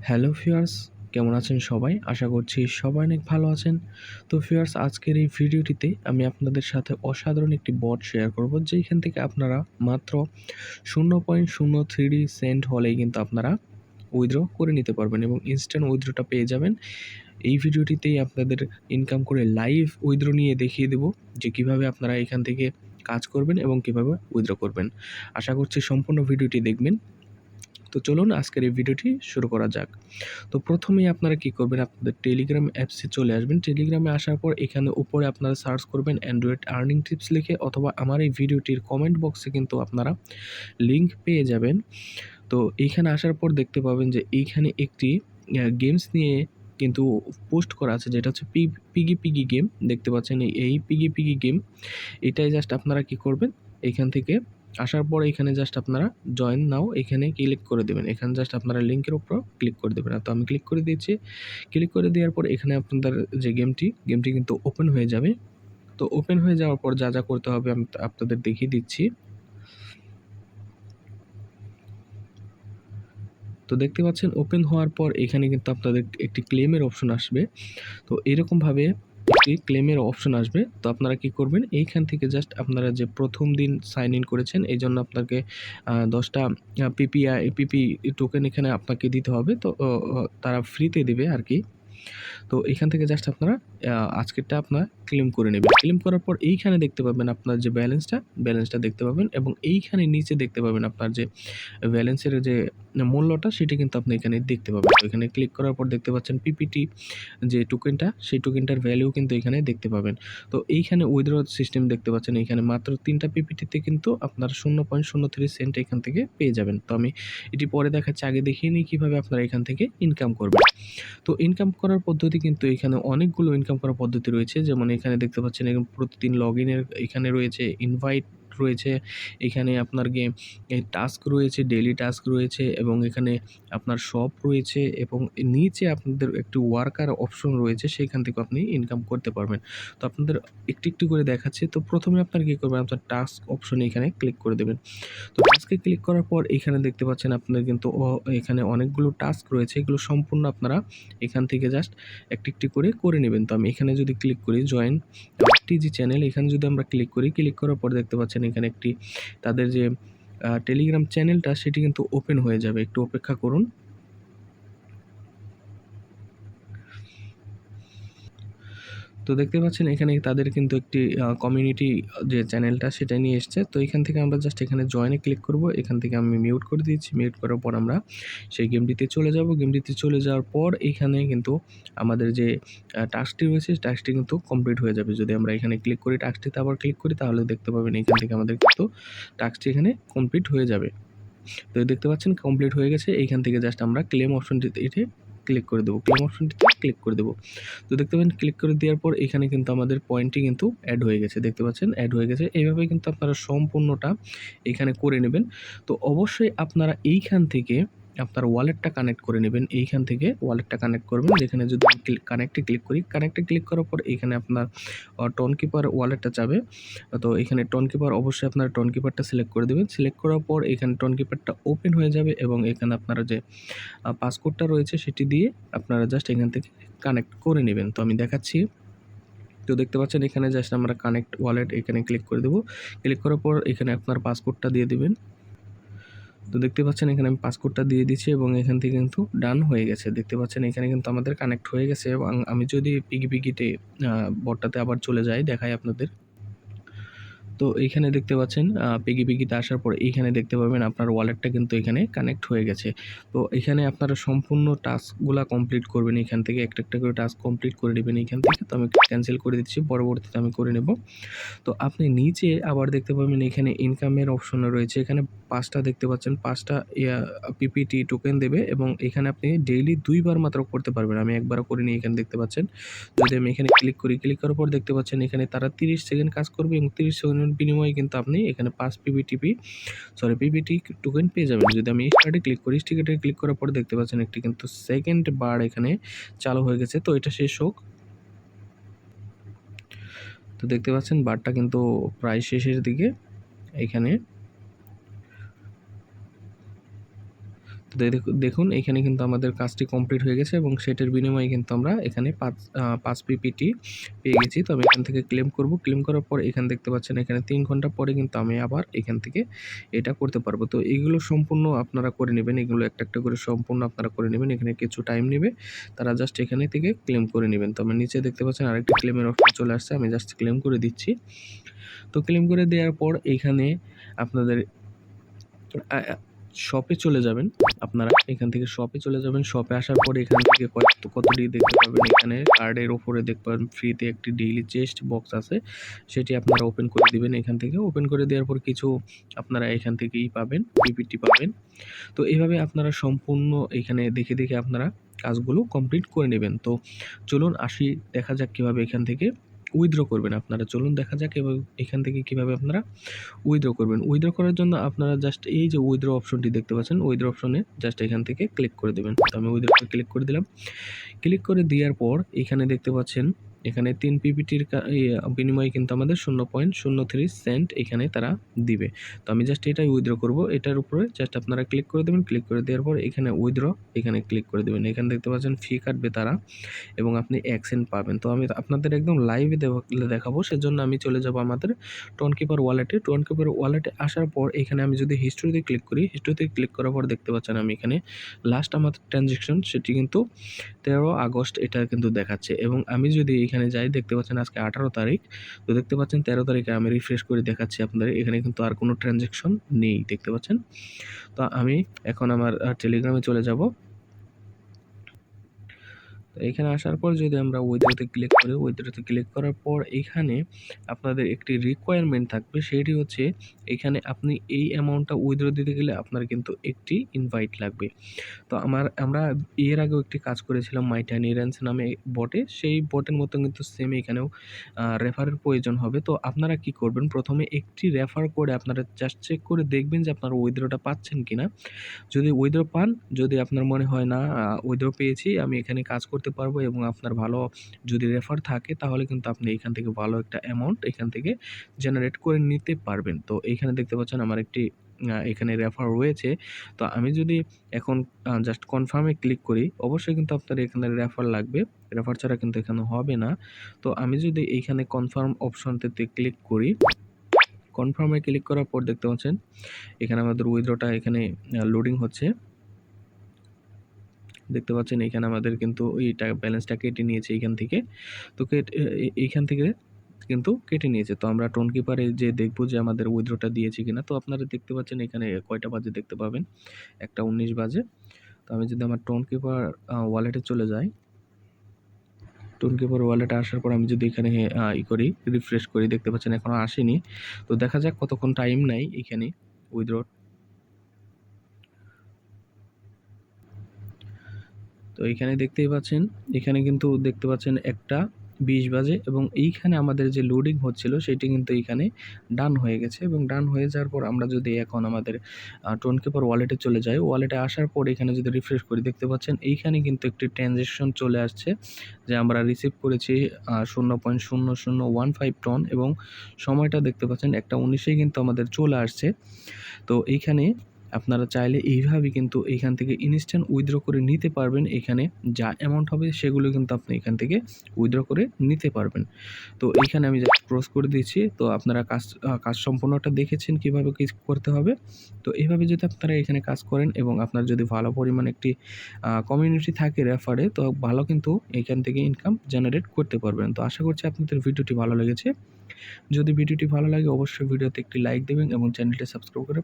Hello viewers, কেমন আছেন সবাই? আশা করছি সবাই অনেক ভালো আছেন। তো ভিউয়ার্স, আজকের এই ভিডিওটিতে আমি আপনাদের সাথে অসাধারণ একটি বট শেয়ার করব, যেইখান থেকে আপনারা মাত্র 0.03 সেন্ট হলেই কিন্তু আপনারা উইথড্র করে নিতে পারবেন এবং ইনস্ট্যান্ট উইথড্রটা পেয়ে যাবেন। এই ভিডিওটিতেই আপনাদের ইনকাম করে লাইভ উইথড্র নিয়ে দেখিয়ে দেব যে কিভাবে আপনারা এখান থেকে কাজ করবেন এবং কিভাবে উইথড্র করবেন। আশা করছি সম্পূর্ণ ভিডিওটি দেখবেন। তো চলুন আজকের এই ভিডিওটি শুরু করা যাক। তো প্রথমেই আপনারা কি করবেন, আপনাদের টেলিগ্রাম অ্যাপসে চলে আসবেন। টেলিগ্রামে আসার পর এখানে উপরে আপনারা সার্চ করবেন অ্যান্ড্রয়েড আর্নিং টিপস লিখে, অথবা আমার এই ভিডিওটির কমেন্ট বক্সে কিন্তু আপনারা লিঙ্ক পেয়ে যাবেন। তো এইখানে আসার পর দেখতে পাবেন যে এইখানে একটি গেমস নিয়ে কিন্তু পোস্ট করা আছে, যেটা হচ্ছে পিগি পিগি গেম। দেখতে পাচ্ছেন এই পিগি পিগি গেম, এটাই জাস্ট আপনারা কি করবেন, এইখান থেকে আসার পর এখানে জাস্ট আপনারা জয়েন নাও এখানে ক্লিক করে দেবেন। এখানে জাস্ট আপনারা লিঙ্কের উপর ক্লিক করে দেবেন। তো আমি ক্লিক করে দিয়েছি। ক্লিক করে দেওয়ার পর এখানে আপনাদের যে গেমটি কিন্তু ওপেন হয়ে যাবে। তো ওপেন হয়ে যাওয়ার পর যা করতে হবে আমি আপনাদের দেখিয়ে দিচ্ছি। তো দেখতে পাচ্ছেন ওপেন হওয়ার পর এখানে কিন্তু আপনাদের একটি ক্লেমের অপশন আসবে। তো এরকমভাবে একটি ক্লেমের অপশন আসবে। তো আপনারা কি করবেন, এইখান থেকে জাস্ট আপনারা যে প্রথম দিন সাইন ইন করেছেন, এই জন্য আপনাকে 10টা পিপি টোকেন এখানে আপনাকে দিতে হবে। তো তারা ফ্রিতে দেবে আর কি। তো এখান থেকে জাস্ট আপনারা আজকেরটা আপনারা ক্লেম করে নেবেন। ক্লেম করার পর এইখানে দেখতে পাবেন আপনার যে ব্যালেন্সটা দেখতে পাবেন, এবং এইখানে নিচে দেখতে পাবেন আপনার যে ব্যালেন্সের যে মূল্যটা, সেটা কিন্তু আপনি এখানে দেখতে পাবেন। তো এখানে ক্লিক করার পর দেখতে পাচ্ছেন পিপিটি যে টোকেনটা, সেই টোকেনটার ভ্যালু কিন্তু এখানে দেখতে পাবেন। তো এইখানে উইথড্র সিস্টেম দেখতে পাচ্ছেন, এইখানে মাত্র 3টা পিপিটিতে কিন্তু আপনার 0.03 সেন্ট এখান থেকে পেয়ে যাবেন। তো আমি এটি পরে দেখাচ্ছি, আগে দেখিয়ে নিই কীভাবে আপনারা এখান থেকে ইনকাম করবেন। তো ইনকাম করার পদ্ধতি কিন্তু এখানে অনেকগুলো ইনকাম করার পদ্ধতি রয়েছে। যেমন এখানে দেখতে পাচ্ছেন এরকম প্রতিদিন লগইনের এখানে রয়েছে, ইনভাইট রয়েছে, এখানে আপনার এই টাস্ক রয়েছে, ডেইলি টাস্ক রয়েছে, এবং এখানে আপনার শপ রয়েছে, এবং নিচে আপনাদের একটি ওয়ার্কার অপশন রয়েছে, সেখান থেকে আপনি ইনকাম করতে পারবেন। তো আপনাদের একটু করে দেখাচ্ছি। তো প্রথমে আপনারা কী করবেন, আপনার টাস্ক অপশনে এখানে ক্লিক করে দেবেন। তো টাস্কে ক্লিক করার পর এখানে দেখতে পাচ্ছেন আপনাদের কিন্তু এখানে অনেকগুলো টাস্ক রয়েছে, এগুলো সম্পূর্ণ আপনারা এখান থেকে জাস্ট একটি করে নেবেন। তো আমি এখানে যদি ক্লিক করি জয়েন টিজি চ্যানেল, এখানে যদি আমরা ক্লিক করি, ক্লিক করার পর দেখতে পাচ্ছেন এখানে একটি তাদের যে টেলিগ্রাম চ্যানেলটা সেটি কিন্তু ওপেন হয়ে যাবে। একটু অপেক্ষা করুন। তো দেখতে পাচ্ছেন এখানে তাদের কিন্তু একটি কমিউনিটি যে চ্যানেলটা সেটা নিয়ে এসছে। তো এখান থেকে আমরা জাস্ট এখানে জয়েনে ক্লিক করব। এখান থেকে আমি মিউট করে দিয়েছি। মিউট করার পর আমরা সেই গেমটিতে চলে যাব। গেমটিতে চলে যাওয়ার পর এখানে কিন্তু আমাদের যে টাস্কটি রয়েছে, টাস্কটি কিন্তু কমপ্লিট হয়ে যাবে। যদি আমরা এখানে ক্লিক করি, টাস্কটিতে আবার ক্লিক করি, তাহলে দেখতে পাবেন এখান থেকে আমাদের কিন্তু টাস্কটি এখানে কমপ্লিট হয়ে যাবে। তো দেখতে পাচ্ছেন কমপ্লিট হয়ে গেছে। এইখান থেকে জাস্ট আমরা ক্লেম অপশনটিতে ক্লিক করে দেবো। ক্লেম অপশনটিতে ক্লিক করে দেবো। তো দেখতে পাবেন ক্লিক করে দেওয়ার পর এখানে কিন্তু আমাদের পয়েন্টটি কিন্তু অ্যাড হয়ে গেছে। দেখতে পাচ্ছেন অ্যাড হয়ে গেছে। এইভাবে কিন্তু আপনারা সম্পূর্ণটা এখানে করে নেবেন। তো অবশ্যই আপনারা এইখান থেকে আপনার ওয়ালেটটা কানেক্ট করে নেবেন। এইখান থেকে ওয়ালেটটা কানেক্ট করবেন। যেখানে যদি আমি কানেক্টে ক্লিক করি, কানেক্টে ক্লিক করার পর এখানে আপনার টোনকিপার ওয়ালেটটা যাবে। তো এখানে টোনকিপার অবশ্যই আপনারা টোনকিপারটা সিলেক্ট করে দেবেন। সিলেক্ট করার পর এখানে টোনকিপারটা ওপেন হয়ে যাবে, এবং এখানে আপনারা যে পাসকোডটা রয়েছে সেটি দিয়ে আপনারা জাস্ট এখান থেকে কানেক্ট করে নেবেন। তো আমি দেখাচ্ছি। তো দেখতে পাচ্ছেন এখানে জাস্ট আমরা কানেক্ট ওয়ালেট এখানে ক্লিক করে দেবো। ক্লিক করার পর এখানে আপনার পাসকোডটা দিয়ে দিবেন। তো দেখতে পাচ্ছেন এখানে আমি পাসকোডটা দিয়ে দিচ্ছি, এবং এখান থেকে কিন্তু ডান হয়ে গেছে। দেখতে পাচ্ছেন এখানে কিন্তু আমাদের কানেক্ট হয়ে গেছে, এবং আমি যদি পিগিতে বটটাতে আবার চলে যাই, দেখাই আপনাদের। তো এইখানে দেখতে পাচ্ছেন পিগিতে আসার পর এইখানে দেখতে পাবেন আপনার ওয়ালেটটা কিন্তু এখানে কানেক্ট হয়ে গেছে। তো এখানে আপনারা সম্পূর্ণ টাস্কগুলা কমপ্লিট করবেন। এখান থেকে একটা করে টাস্ক কমপ্লিট করে নেবেন এইখান থেকে। তো আমি ক্যানসেল করে দিচ্ছি, পরবর্তীতে আমি করে নেব। তো আপনি নিচে আবার দেখতে পাবেন এখানে ইনকামের অপশন রয়েছে। এখানে 5টা দেখতে পাচ্ছেন, 5টা পিপিটি টোকেন দেবে, এবং এখানে আপনি ডেইলি 2 বার মাত্র করতে পারবেন। আমি একবারও করিনি, এখানে দেখতে পাচ্ছেন। যদি আমি এখানে ক্লিক করি, ক্লিক করার পর দেখতে পাচ্ছেন এখানে তারা 30 সেকেন্ড কাজ করবে, এবং 30 সেকেন্ডের বিনিময়ে কিন্তু আপনি এখানে 5 পিপিটি টোকেন পেয়ে যাবেন। যদি আমি স্টার্টে ক্লিক করি, স্টার্টে ক্লিক করার পর দেখতে পাচ্ছেন একটি কিন্তু সেকেন্ড বার এখানে চালু হয়ে গেছে। তো এটা শেষ হোক। তো দেখতে পাচ্ছেন বারটা কিন্তু প্রায় শেষের দিকে এখানে। তো তো দেখুন এখানে কিন্তু আমাদের কাজটি কমপ্লিট হয়ে গেছে এবং সেটার বিনিময়ে কিন্তু আমরা এখানে 5 পিপিটি পেয়ে গেছি। তো আমি এখান থেকে ক্লেম করব। ক্লেম করার পর এখানে দেখতে পাচ্ছেন এখানে 3 ঘন্টা পরে কিন্তু আমি আবার এখান থেকে এটা করতে পারবো। তো এগুলো সম্পূর্ণ আপনারা করে নেবেন। এগুলো একটা, একটা করে সম্পূর্ণ আপনারা করে নেবেন। এখানে কিছু টাইম নেবে। তারা জাস্ট এখানে থেকে ক্লেম করে নেবেন। তো আমার নিচে দেখতে পাচ্ছেন আরেকটা ক্লেমের অপশন চলে আসছে। আমি জাস্ট ক্লেম করে দিচ্ছি। তো ক্লেম করে দেওয়ার পর এইখানে আপনাদের শপে চলে যাবেন। আপনারা এখান থেকে শপে চলে যাবেন। শপে আসার পরে এখান থেকে কতটি দেখতে পাবেন, এখানে কার্ডের উপরে দেখতে পাবেন ফ্রিতে একটি ডেইলি চেস্ট বক্স আছে, সেটি আপনারা ওপেন করে দিবেন। এখান থেকে ওপেন করে দেওয়ার পর কিছু আপনারা এখান থেকেই পাবেন, পিপিটি পাবেন। তো এইভাবে আপনারা সম্পূর্ণ এখানে দেখে দেখে আপনারা কাজগুলো কমপ্লিট করে নেবেন। তো চলুন আসি, দেখা যাক কীভাবে এখান থেকে উইথড্র করবেন আপনারা। চলুন দেখা যাক এবং এখান থেকে কীভাবে আপনারা উইথড্র করবেন। উইথড্র করার জন্য আপনারা জাস্ট এই যে উইথড্র অপশনটি দেখতে পাচ্ছেন, উইথড্র অপশনে জাস্ট এখান থেকে ক্লিক করে দেবেন। তো আমি উইথড্রতে ক্লিক করে দিলাম। ক্লিক করে দেওয়ার পর এখানে দেখতে পাচ্ছেন এখানে 3 পিপিটির বিনিময়ে কিন্তু আমাদের 0.03 সেন্ট এখানে তারা দিবে। তো আমি জাস্ট এটাই উইথড্র করব। এটার উপরে জাস্ট আপনারা ক্লিক করে দেবেন। ক্লিক করে দেওয়ার পর এখানে উইথড্র এখানে ক্লিক করে দেবেন। এখানে দেখতে পাচ্ছেন ফি কাটবে তারা এবং আপনি 1 সেন্ট পাবেন। তো আমি আপনাদের একদম লাইভে দেখাবো, সেজন্য আমি চলে যাব আমাদের টোনকিপার ওয়ালেটে। টোনকিপার ওয়ালেটে আসার পর এখানে আমি যদি হিস্ট্রিতে ক্লিক করি, হিস্ট্রিতে ক্লিক করার পর দেখতে পাচ্ছেন আমি এখানে লাস্ট আমাদের ট্রানজ্যাকশন সেটি কিন্তু 13 আগস্ট এটা কিন্তু দেখাচ্ছে এবং আমি যদি এখানে যাই দেখতে পাচ্ছেন আজকে 18 তারিখ। তো দেখতে পাচ্ছেন 13 তারিখে আমি রিফ্রেশ করে দেখাচ্ছি আপনাদের, এখানে কিন্তু আর কোনো ট্রানজ্যাকশন নেই, দেখতে পাচ্ছেন। তো আমি এখন আমার টেলিগ্রামে চলে যাব। তো এখানে আসার পর যদি আমরা উইথড্রতে ক্লিক করি, উইথড্রতে ক্লিক করার পর এখানে আপনাদের একটি রিকোয়ারমেন্ট থাকবে, সেটি হচ্ছে এখানে আপনি এই অ্যামাউন্টটা উইথড্র দিতে গেলে আপনার কিন্তু একটি ইনভাইট লাগবে। তো আমরা এর আগেও একটি কাজ করেছিলাম মাইটাইনিরেন্স নামে বটে, সেই বটের মতো কিন্তু সেম এখানেও রেফারের প্রয়োজন হবে। তো আপনারা কি করবেন, প্রথমে একটি রেফার করে আপনারা জাস্ট চেক করে দেখবেন যে আপনারা উইথড্রটা পাচ্ছেন কিনা। যদি উইথড্র পান, যদি আপনার মনে হয় না উইথড্র পেয়েছি, আমি এখানে কাজ করতে পারবো এবং আপনার ভালো যদি রেফার থাকে, তাহলে কিন্তু আপনি এখান থেকে ভালো একটা অ্যামাউন্ট এখান থেকে জেনারেট করে নিতে পারবেন। তো এইখানে দেখতে পাচ্ছেন আমার একটি এখানে রেফার রয়েছে। তো আমি যদি এখন জাস্ট কনফার্মে ক্লিক করি, অবশ্যই কিন্তু আপনার এখানে রেফার লাগবে। রেফার ছাড়া কিন্তু এখানে হবে না। তো আমি যদি এইখানে কনফার্ম অপশনটিতে ক্লিক করি, কনফার্মে ক্লিক করার পর দেখতে পাচ্ছেন এখানে আমাদের উইথড্রটা এখানে লোডিং হচ্ছে। দেখতে পাচ্ছেন এখানে আমাদের কিন্তু এইটা ব্যালেন্সটা কেটে নিয়েছে এইখান থেকে। তো এইখান থেকে কিন্তু কেটে নিয়েছে। তো আমরা টোনকিপারে যে দেখব যে আমাদের উইথড্রটা দিয়েছে কিনা। তো আপনারা দেখতে পাচ্ছেন এখানে কয়টা বাজে দেখতে পাবেন, 1:19 বাজে। তো আমি যদি আমার টোনকিপার ওয়ালেটে চলে যাই, টোনকিপার ওয়ালেটে আসার পর আমি যদি এখানে করি, রিফ্রেশ করি, দেখতে পাচ্ছেন এখনো আসেনি। তো দেখা যাক কতক্ষণ টাইম নেয় এখানে উইথড্র। তো এইখানে দেখতেই পাচ্ছেন, এখানে কিন্তু দেখতে পাচ্ছেন 1:20 বাজে এবং এইখানে আমাদের যে লোডিং হচ্ছিল সেটি কিন্তু এইখানে ডান হয়ে গেছে এবং ডান হয়ে যাওয়ার পর আমরা যদি এখন আমাদের টোনকিপার ওয়ালেটে চলে যাই, ওয়ালেটে আসার পর এখানে যদি রিফ্রেশ করি, দেখতে পাচ্ছেন এইখানে কিন্তু একটি ট্রানজ্যাকশন চলে আসছে যে আমরা রিসিভ করেছি 0.0015 টন এবং সময়টা দেখতে পাচ্ছেন 1:19 কিন্তু আমাদের চলে আসছে। তো এইখানে আপনারা চাইলে এইভাবে কিন্তু এখান থেকে ইনস্ট্যান্ট উইথড্র করে নিতে পারবেন। এখানে যা অ্যামাউন্ট হবে সেগুলো কিন্তু আপনি এখান থেকে উইথড্র করে নিতে পারবেন। তো এইখানে আমি জাস্ট ক্রস করে দিয়েছি। তো আপনারা কাজ সম্পূর্ণটা দেখেছেন কীভাবে কী করতে হবে। তো এইভাবে যদি আপনারা এখানে কাজ করেন এবং আপনার যদি ভালো পরিমাণ একটি কমিউনিটি থাকে রেফারে, তো ভালো কিন্তু এখান থেকে ইনকাম জেনারেট করতে পারবেন। তো আশা করছি আপনাদের ভিডিওটি ভালো লেগেছে। যদি ভিডিওটি ভালো লাগে অবশ্যই ভিডিওতে একটি লাইক দেবেন এবং চ্যানেলটি সাবস্ক্রাইব করে